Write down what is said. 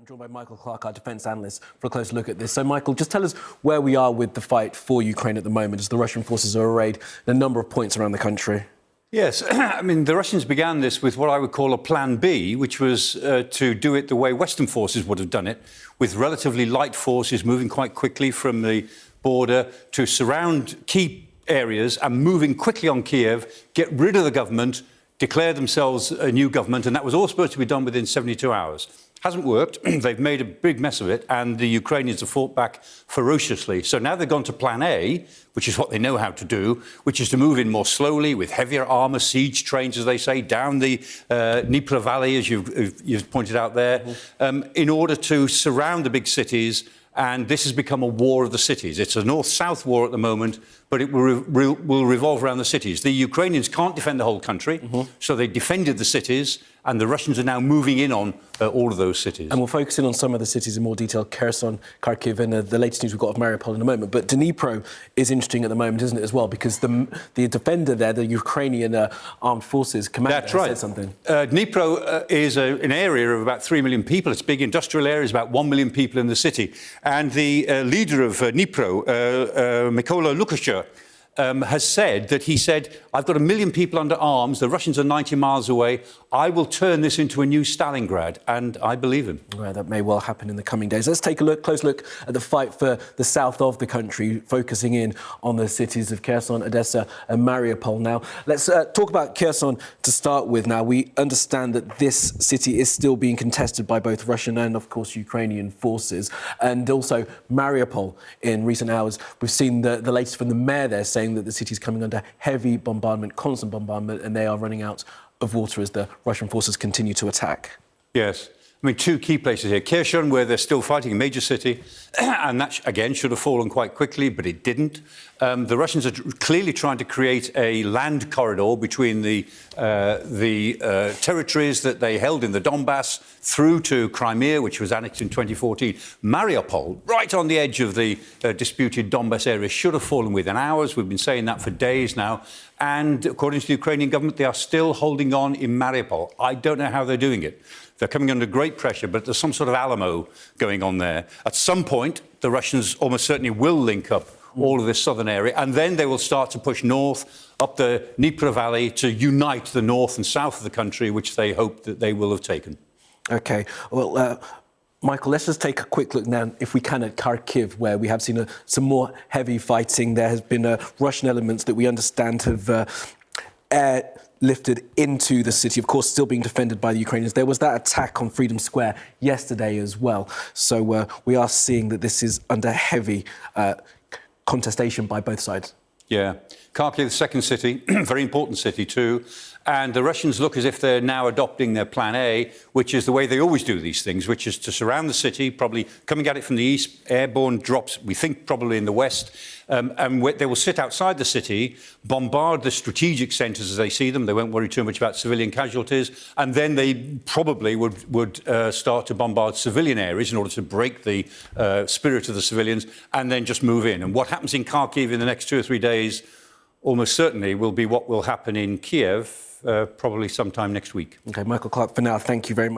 I'm joined by Michael Clark, our defence analyst, for a close look at this. So, Michael, just tell us where we are with the fight for Ukraine at the moment as the Russian forces are arrayed in a number of points around the country. Yes, I mean, the Russians began this with what I would call a plan B, which was to do it the way Western forces would have done it, with relatively light forces moving quite quickly from the border to surround key areas and moving quickly on Kiev, get rid of the government, declare themselves a new government, and that was all supposed to be done within 72 hours. Hasn't worked. They've made a big mess of it, and the Ukrainians have fought back ferociously. So now they've gone to plan A, which is what they know how to do, which is to move in more slowly with heavier armour, siege trains, as they say, down the Dnieper Valley, as you've pointed out there, in order to surround the big cities. And this has become a war of the cities. It's a north-south war at the moment, but it will revolve around the cities. The Ukrainians can't defend the whole country, so they defended the cities, and the Russians are now moving in on all of those cities. And we'll focus in on some of the cities in more detail, Kherson, Kharkiv, and the latest news we've got of Mariupol in a moment. But Dnipro is interesting at the moment, isn't it, as well? Because the defender there, the Ukrainian armed forces commander, said something. Dnipro is an area of about 3 million people. It's a big industrial area. There's about 1 million people in the city. And the leader of Dnipro, Mykola Lukashenko, has said that I've got 1 million people under arms, the Russians are 90 miles away, I will turn this into a new Stalingrad, and I believe him. Well, that may well happen in the coming days. Let's take a close look at the fight for the south of the country, focusing in on the cities of Kherson, Odessa and Mariupol. Now, let's talk about Kherson to start with. Now, we understand that this city is still being contested by both Russian and, of course, Ukrainian forces, and also Mariupol in recent hours. We've seen the latest from the mayor there saying that the city is coming under heavy bombardment, constant bombardment, and they are running out of water as the Russian forces continue to attack. Yes. I mean, two key places here. Kherson, where they're still fighting, a major city, and that, again, should have fallen quite quickly, but it didn't. The Russians are clearly trying to create a land corridor between the territories that they held in the Donbass through to Crimea, which was annexed in 2014. Mariupol, right on the edge of the disputed Donbass area, should have fallen within hours. We've been saying that for days now. And according to the Ukrainian government, they are still holding on in Mariupol. I don't know how they're doing it. They're coming under great pressure, but there's some sort of Alamo going on there. At some point, the Russians almost certainly will link up all of this southern area, and then they will start to push north up the Dnieper Valley to unite the north and south of the country, which they hope that they will have taken. OK. Well, Michael, let's just take a quick look now, if we can, at Kharkiv, where we have seen some more heavy fighting. There has been Russian elements that we understand have lifted into the city, of course, still being defended by the Ukrainians. There was that attack on Freedom Square yesterday as well. So we are seeing that this is under heavy contestation by both sides. Yeah. Kharkiv, the second city, very important city too. And the Russians look as if they're now adopting their plan A, which is the way they always do these things, which is to surround the city, probably coming at it from the east, airborne drops, we think probably in the west, and they will sit outside the city, bombard the strategic centres as they see them. They won't worry too much about civilian casualties. And then they probably would start to bombard civilian areas in order to break the spirit of the civilians and then just move in. And what happens in Kharkiv in the next 2 or 3 days almost certainly will be what will happen in Kiev probably sometime next week. OK, Michael Clark, for now, thank you very much.